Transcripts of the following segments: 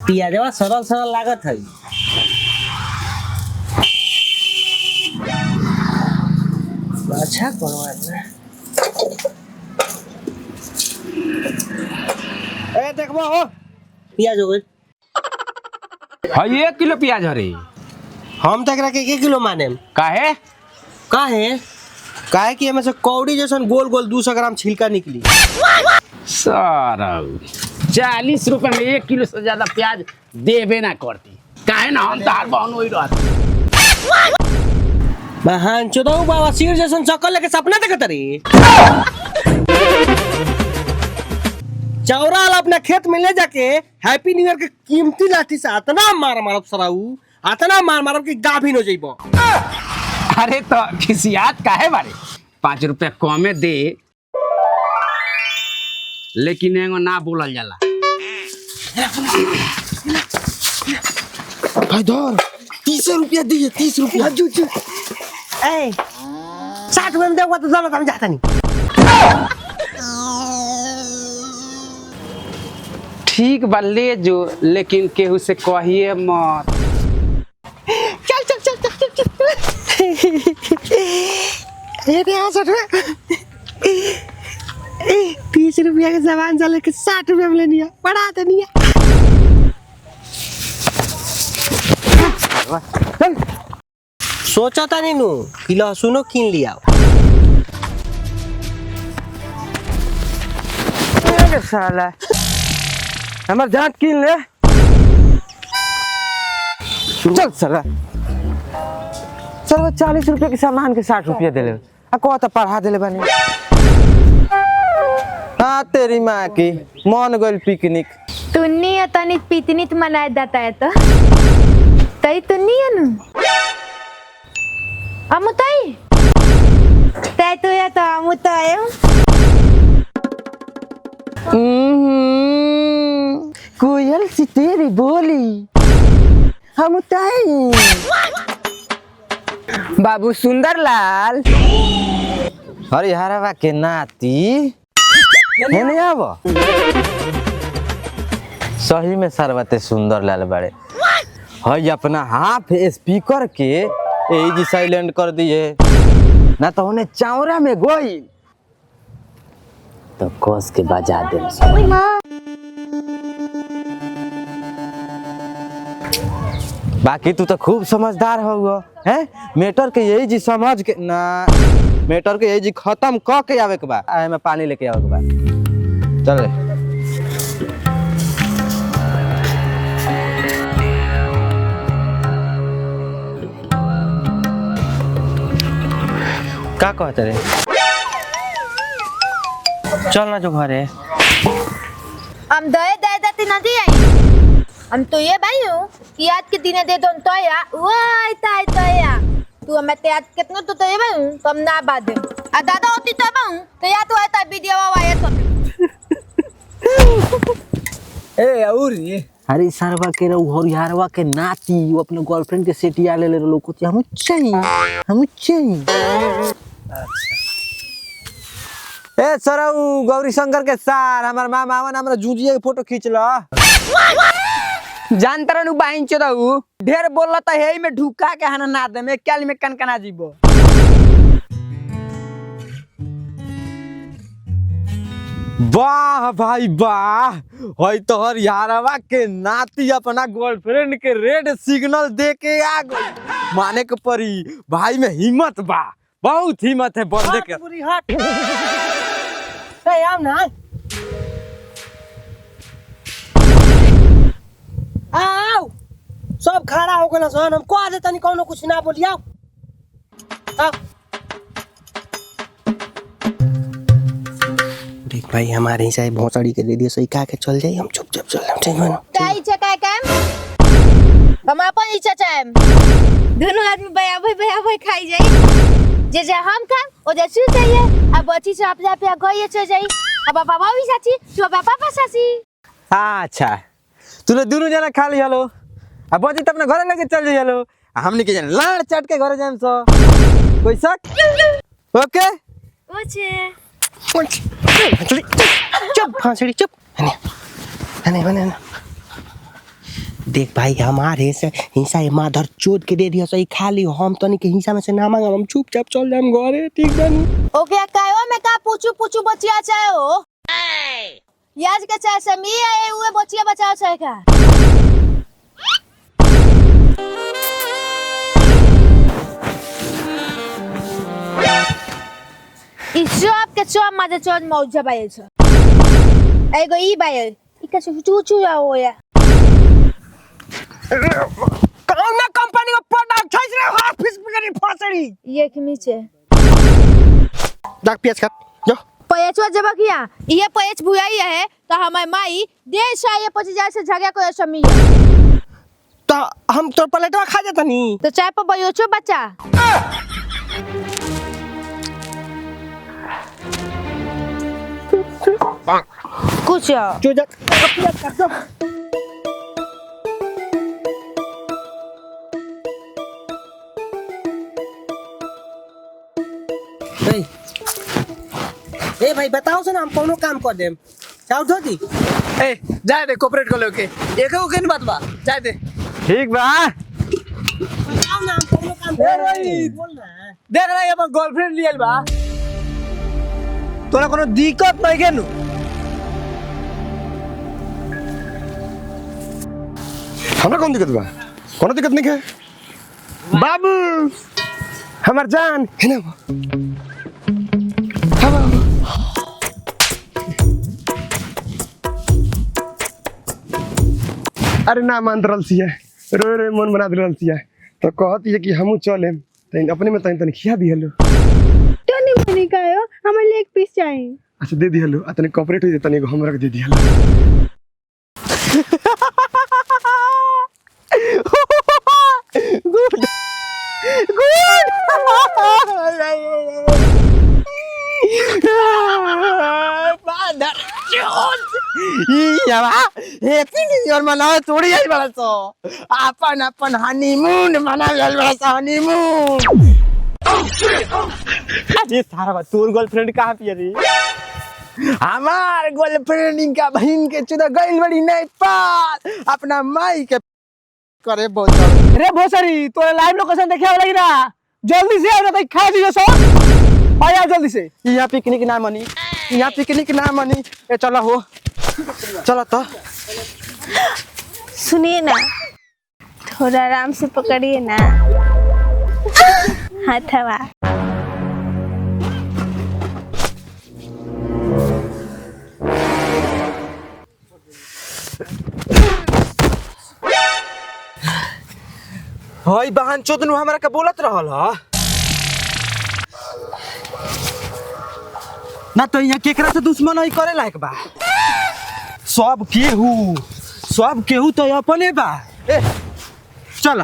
पियाजवा सरल सरल लागत है। अच्छा करो ए देखबो हो पियाज हो गई। हाँ 1 किलो प्याज हरे। हम तक रखे 1 किलो माने काहे काहे कि एमे से कौड़ी जैसन गोल गोल 200 ग्राम छिलका निकली। सारा 40 रुपए में 1 किलो से ज्यादा प्याज देबे ना करती। काहे ना हम तार बहन होई रहत। महान चोदौ बाबा सिर जैसन चक्कर लेके सपना देखत रही। चौराल अपने खेत में ले जाके हैप्पी न्यू ईयर के कीमती लाठी से इतना मार मारब सराऊ, इतना मार मारब कि गाभिन हो जाइबो। अरे तो खिसियात काहे बारे 5 रुपया कमे दे, लेकिन एगो ना बोलल जाला। भाई धर 30 रुपया दिए 30 रुपया। ए 60 रुपया में देगा तो जाना हम जाता नहीं। ठीक बा ले जो, लेकिन केहू से कहिए मत। चल चल चल चल चल ये यहाँ 30 रुपया के सामान चले के 60 रुपया में लेनी है, बढ़ा देनी है। सोचा था नहीं नू कि लहसुनो कीन लिया। साला हमार जांच कीन ले। चल साला 40 रुपए के सामान के 60 रुपया दे ले। को तो पढ़ा देले बानी। हाँ तेरी माँ की मन गइल पिकनिक। तुन्नी तनिक पिकनिक मनाया जाता है तो तई तुन्नी है नु अमुताई तै तो या तो अमुताई कोयल सी तेरी बोली अमुताई। बाबू सुंदरलाल हरिहरवा के नाती है नहीं आबो। सही में सरवते सुंदरलाल बड़े हई अपना हाफ स्पीकर के एजी साइलेंट कर दिए ना तो उन्हें चावरा में गोई तो कोस के बजा दे। बाकी तू तो खूब समझदार हो हैं। मेटर के यही जी समझ के ना, मेटर के यही जी खत्म क के आवे के बा। आए में पानी लेके आवे के बा। चल रे का कहते रे चल ना जो घरे हम दे दे देती नदी आई हम तो ये भाई हूँ कि आज के दिन दे दो तो या वो आइता तू हमें ते आज कितना तो ये भाई हूँ तो हम ना बादे आ दादा होती तो भाई तो या तो आइता वीडियो आया तो ए और ये अरे सरवा के रहो हरिहरवा के नाती वो अपने गर्लफ्रेंड के सेटिया ले ले लोग को हम चाहिए। ए सरऊ गौरी शंकर के सार हमार मामा आवन हमरा जूजिए के फोटो खींच ला। जानता रहू बाइन चोदऊ ढेर बोलला त हेई में ढुका के हना ना दे में कैल में कनकना जीबो। वाह भाई वाह हई तो हरिहरवा के नाती अपना गर्लफ्रेंड के रेड सिग्नल दे के आ गई। माने के परी भाई में हिम्मत बा, बहुत हिम्मत है बंदे के। पूरी हट ए आम ना आओ सब खड़ा हो गए सन। हम कह दे तनी कोनो कुछ ना बोलिया। देख भाई हमारे ही साहब भोसड़ी के दे दिए सही कहा के चल जाई। हम चुपचाप चल हम ठीक है ना काई चकाय काम हम अपन इच्छा चाहे दोनों आदमी भैया भाई खाई जाई जे हम खा ओ जे चाहिए अब बच्ची से अपने आप गई चल जाई अब बाबा भी साची तो पापा साची। अच्छा तूने दोनों जना खा ली हलो अब बच्ची तो अपने घरे लेके चल जाई हलो। हमनी के जन लाड़ चट के घरे जाम सो कोई शक ओके ओछे चुप फांसड़ी चुप हने हने हने देख भाई हमारे से हिस्सा ये माधर चोट के दे दिया सही खाली हम तो नहीं के हिस्सा में से ना मांगा हम चुपचाप चल जाम घरे ठीक बानी ओके कायो मैं का पूछू बचिया चाहे हो याज के चाहे से मी आए हुए बचिया बचाओ चाहे का इचोप के चोप माजे चोट मौजा बाये छ एगो ई बाये इका चू आओ या कौन कंपनी का प्रोडक्ट है रे ऑफिस में करी फसड़ी ये कि नीचे जाक पेच कर जो पयचवा जब किया ये पयच भुयाई है तो हमार माई दे शाये पची जाए से झगड़ा को समी तो हम तो प्लेटवा खा जाता नहीं तो चाय पर बयोचो बच्चा कुछ जो जा पेच कर जो ए भाई बताओ से ना हम कोनो काम कर देम चाउ धोती ए जाए दे कोऑपरेट को लेके एको के बात बा जाए दे ठीक बा बताओ ना हम कोनो काम कर बोल ना देख रहा है अपन गर्लफ्रेंड लियल बा तोरा कोनो दिक्कत नहीं के नु हमरा कौन दिक्कत बा कोनो दिक्कत नहीं है बाबू हमार जान है ना अरे ना मान रहल छियै रो मन बना रहल छियै तो कहती है कि हमू चले तनी अपने में तनी खिया दिहलो टनी मनी कायो हमर लेग पीस चाहिए अच्छा दे दिहलो आ तनी कॉपरेट हो तनी हमरा के दे दिहलो गुड बादर यावा हैप्पी न्यू ईयर मनावे थोड़ी आई बड़ा सो अपन अपन हनीमून मनावे आई बड़ा सो हनीमून अरे सारा बात तोर गर्लफ्रेंड कहां पे रे हमार गर्लफ्रेंड का बहन के चुदा गइल बड़ी नेपाल अपना माई के करे बहुत रे भोसरी तोरे लाइव लोकेशन देखे वाला ना जल्दी से आ खा दियो सो आया जल्दी से यहाँ पिकनिक ना मनी यहाँ पिकनिक ना मनी ए चलो हो चलो तो सुनिए ना थोड़ा आराम से पकड़िए ना हाथवा हई बहन चोदनु हमरा के बोलत रहल ह ना तो यहाँ केकरा से दुश्मन ही करे लायक बा सब केहू तो अपने बा ए चल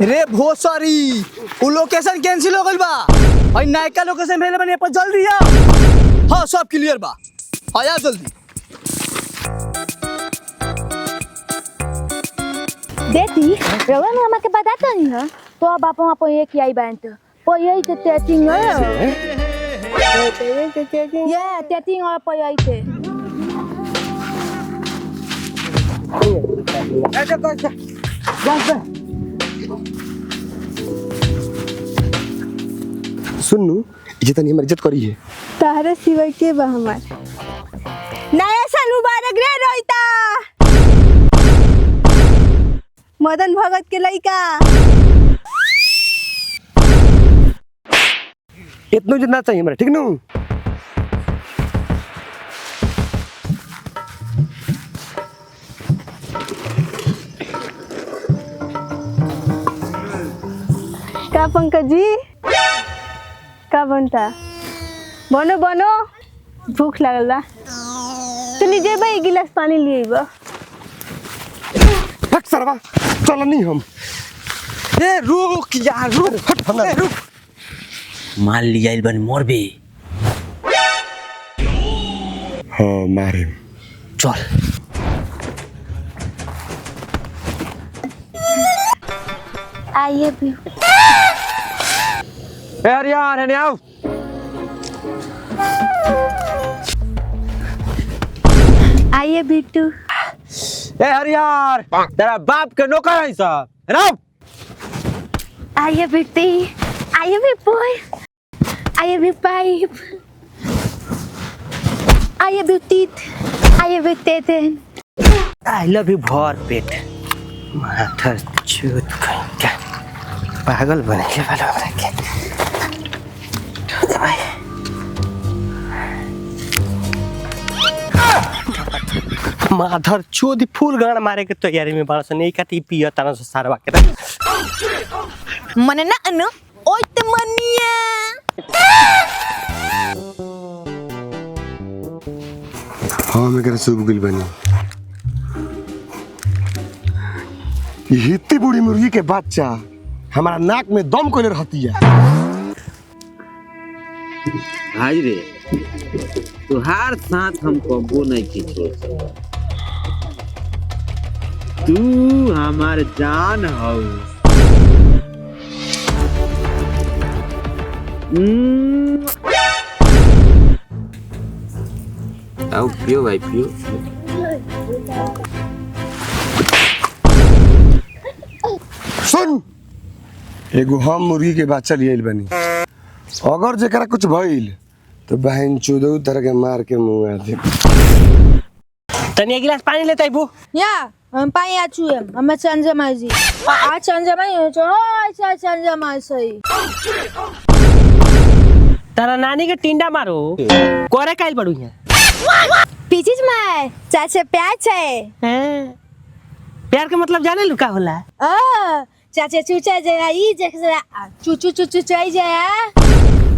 रे भोसरी उ लोकेशन कैंसिल हो गइल बा भाई नायका लोकेशन भेले बने पर जल्दी आ हां सब क्लियर बा आया जल्दी देती रवा में हमारे बताता नहीं है तो अब आप वहाँ पर एक आई बैंड तो यही तो टेटिंग है ये टेटिंग और पर यही थे सुन्नु इज्जत नहीं इज्जत करी है तारे सिवाय के बा हमार नया साल मुबारक रे रोहिता मदन भगत के लइका इतना जितना चाहिए हमरा ठीक नु का पंकज जी का बनता बनो बनो भूख लगल बा चली जेबे एक गिलास पानी लिए बा फक सरवा चल नहीं हम ए रुक यार रुक हट हम रुक माल लिया बन मोरबे हां मारे चल आइए भी ए यार है आओ आइए बिट्टू। ए हरियार तेरा बाप के नौकर है सब राव। आइए बिट्टी, आइए बिपोय, आइए बिपाइप, आइए बिटीत, आइए बिटेतन। आई लव यू भर पेट माथर चूत कहीं का पागल बने वाला हमरा के भाई। माधर चोद फूल गाड़ मारे के तैयारी में बारस नहीं काती पिया ताना से सारवा के मने ना अनु ओय ते मनिया। हाँ मैं करे सूख गिल बनी। ये इतनी बड़ी मुर्गी के बच्चा हमारा नाक में दम कोले रहती है। भाई रे तुहार साथ हम कबो नहीं खींचो। तू हमार जान हो। आओ पियो भाई पियो। सुन एगो हम मुर्गी के बच्चा लिए बनी, अगर जरा कुछ भइल तो बहन चोदो तरह के मार के मुंह आ दे। तनी एक गिलास पानी लेता बू। या हम पाई आछु हम चंजा माजी आ चंजा माई हो छो अच्छा चंजा माई सही। तारा नानी के टिंडा मारो कोरे काइल पड़ू यहाँ। पीछिस माय चाचे प्यार छे। प्यार का मतलब जाने लू का होला? चाचे चूचा जरा ई देख जरा चूचू चूचू चाई जाया।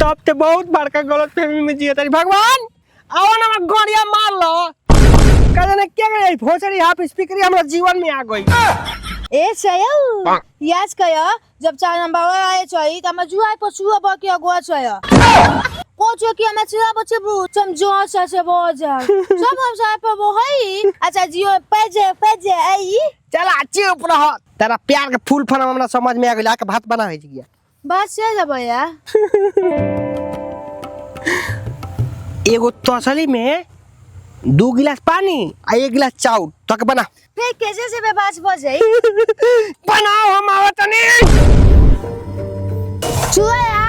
तब ते बहुत बड़का गलत फहमी में जिया तारी। भगवान आओ ना मैं गोड़िया मार लो कहने ने क्या करे भोसड़ी हाफ स्पीकर हमरा जीवन में आ गई। ए छयो याद कयो जब 4 नंबर आए छई त हम जुआई पछुआ बके अगुआ छयो को जो कि हम छुआ बचे बु समझो से बोजा सब हम साहब पर वो है। अच्छा जियो पेजे आई चल अच्छे ऊपर हो तेरा प्यार के फूल फल हमरा समझ में आ गइल। आके भात बना है गया बस से जा भैया। एगो तसली में 2 गिलास पानी आ 1 गिलास चाउर तक बना। फिर कैसे से बेबास हो जाई बनाओ हम आवतनी छुआ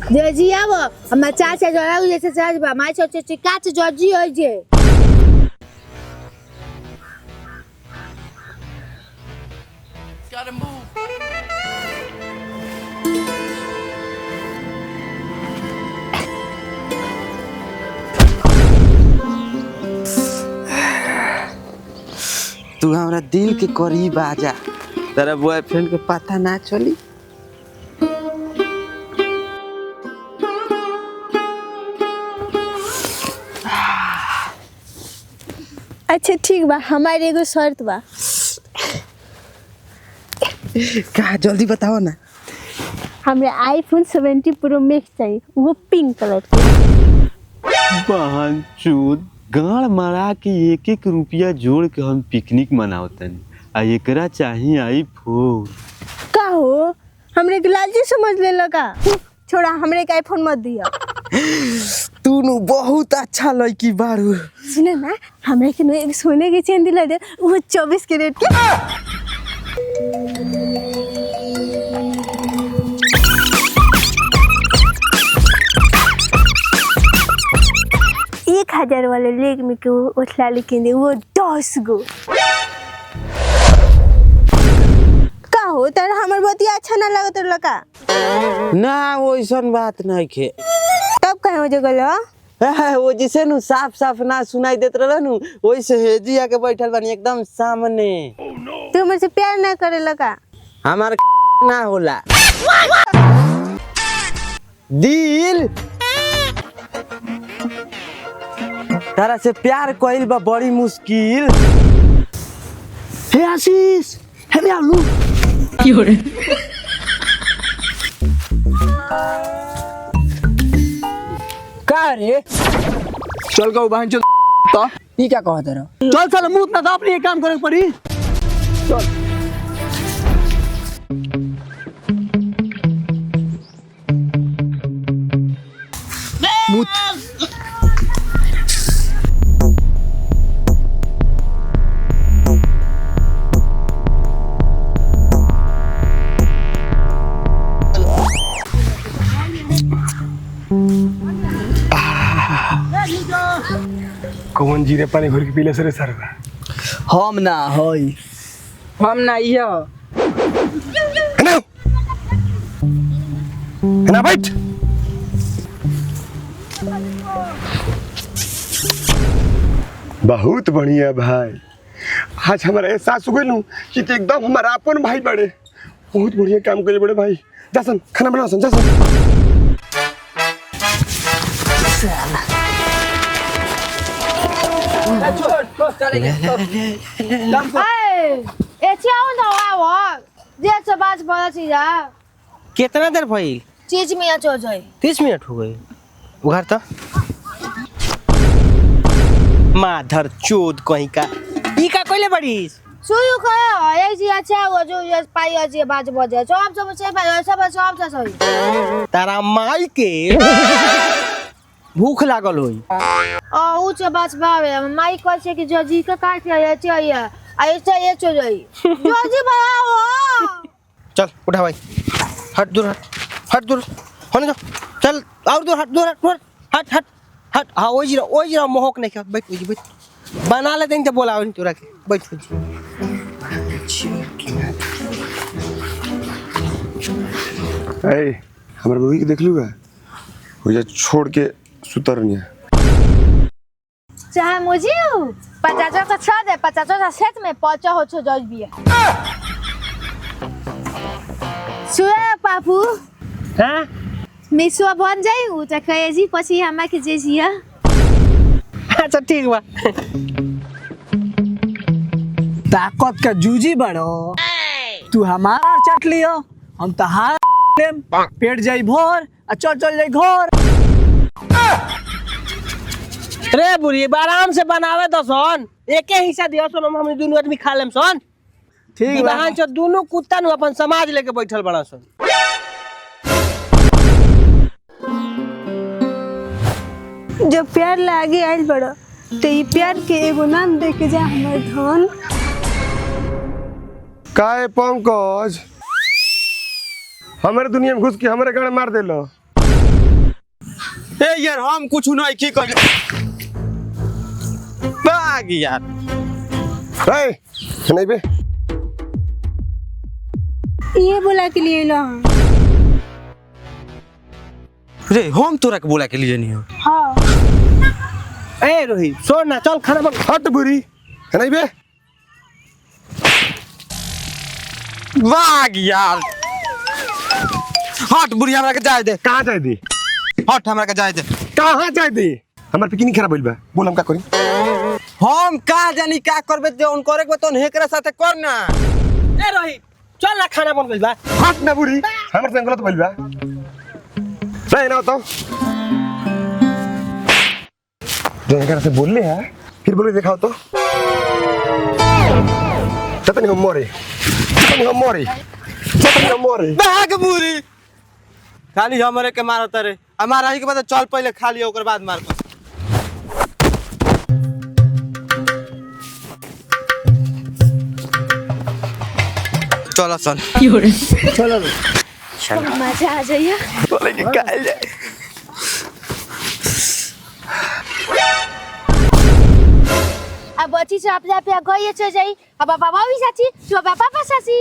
दे जी आवो हम चाचा जरा जैसे चाच बा माय छोटे काच जजी होई जे। तू हमरा दिल के करीब आ जा। तेरा बॉयफ्रेंड के पता ना चली। अच्छा ठीक बा, हमारे एगो शर्त बा। का जल्दी बताओ ना। हमें आईफोन 70 प्रो मैक्स चाहिए, वो पिंक कलर के। बहन चोद गाड़ मारा के 1-1 रुपया जोड़ के हम पिकनिक मनावतनी आ एकरा चाहिए आईफोन। का हो हमरे के लालची समझ ले लगा। छोड़ा हमरे के आईफोन मत दिया। तू नु बहुत अच्छा लड़की बारू। सुने ना हमरे के एक सोने की चेन दिला दे, वो 24 कैरेट के। 1000 वाले लेग में के उठला लेकिन वो 10 गो। का हो तारा हमर बतिया अच्छा ना लागत लका? ना वैसन बात नहीं खे। तब कहे हो जगल वो जिसे नु साफ साफ ना सुनाई देत रहल नु वैसे हेजी आके बैठल बानी एकदम सामने। तू मुझसे प्यार ना करे लका? हमार ना होला दिल। तारा से प्यार कइल बा बड़ी मुश्किल। हे आशीष हे आलू की हो रे का रे चल गो बहन चल तो ई क्या कहत रहो? चल चल मुंह ना अपने ये काम करे पड़ी। चल मुत कौन जीरे पानी घोर के पीले से रे सरवा? हम ना होई। हम ना इहो है ना बैठ। बहुत बढ़िया भाई, आज हमारा एहसास हो गया कि तो एकदम हमारा अपन भाई बड़े। बहुत बढ़िया काम करे बड़े भाई। जासन खाना बना सन जासन। कितना देर भइल? चीज में आ जाए 30 मिनट हो गए। उघार तो माधर चोद कहीं का ई का कइले बड़ीस? सुयु कहे है जी अच्छा हो जो ये पाई जी बाज बजे सब से पाई सब से सही। तारा माई के भूख लागल होई। ऊ से बात बावे माई कह छे कि जजी का काट है चाहिए ऐसे ये चो जाई जजी बनाओ। चल उठा भाई, हट दूर हट दूर होने दो। चल और दूर हट दूर हट हट हट। हाँ ओई जीरा मोहक नहीं खा। बैठ ओई बैठ, बना ले देंगे तो बोला तोरा के। बैठ ए हमारे बबी के देख लूगा हो जा छोड़ के सुतर नहीं है। चाहे मुझे 50 का छा दे 50 का सेट में 50 हो छो जज भी सुए पापू। हां मिसवा बन जाई उ त कहे जी पछि हमा के जे जिया। अच्छा ठीक बा। ताकत का जूजी बड़ो तू हमार चट लियो हम तहार लेम पेट जाई भोर आ चल जाई घर। रे बुढ़ी आराम से बनावे दो सन, एके हिस्सा दियो सन, हम दोनों आदमी खा लेम सन। ठीक बा। बहन चो दोनों कुत्ता नु अपन समाज लेके बैठल बड़ा सन। जब प्यार लागे आइल बड़ो तो ई प्यार के एगो नाम दे के जा हमर धन। काय पंकज हमारे दुनिया में घुस के हमारे गाड़े मार देलो। ए यार हम कुछ नहीं की कर भाग यार। ए नहीं बे ये बोला के लिए लो। रे हम तोरा के बोला के लिए नहीं हो। हाँ ए रोहित छोड़ ना, चल खाना बन। हट बुरी है नहीं बे। भाग यार। हट बुढ़िया हमरा के जाए दे। कहाँ जाए दी? हट हमरा के जाए दे। कहाँ जाए दी? हमारे पिकनिक खराब होइल बा। बोल हम का करी? हम का जानी का करबे जे उन करे के तो हेकरा साथे करना। ए रोहित चल ना, खाना बन गइल बा। हट ना बुरी, हमारे संग गलत बोल बा। नहीं ना तो जो हेकरा से बोल ले है फिर बोल के दिखाओ तो। चतनी हम मोरे, चतनी हम मोरे, चतनी हम मोरे। भाग बुरी। खाली हमरे के मारत रे। हमारा ही के बाद चल पहले खा लियो ओकर बाद मार। चलो सन। चलो मजा आ जाइए। बोले कि काल जाए। अब बच्ची से अपने आप गई चल जाई। अब बाबा भी साची तो पापा साची।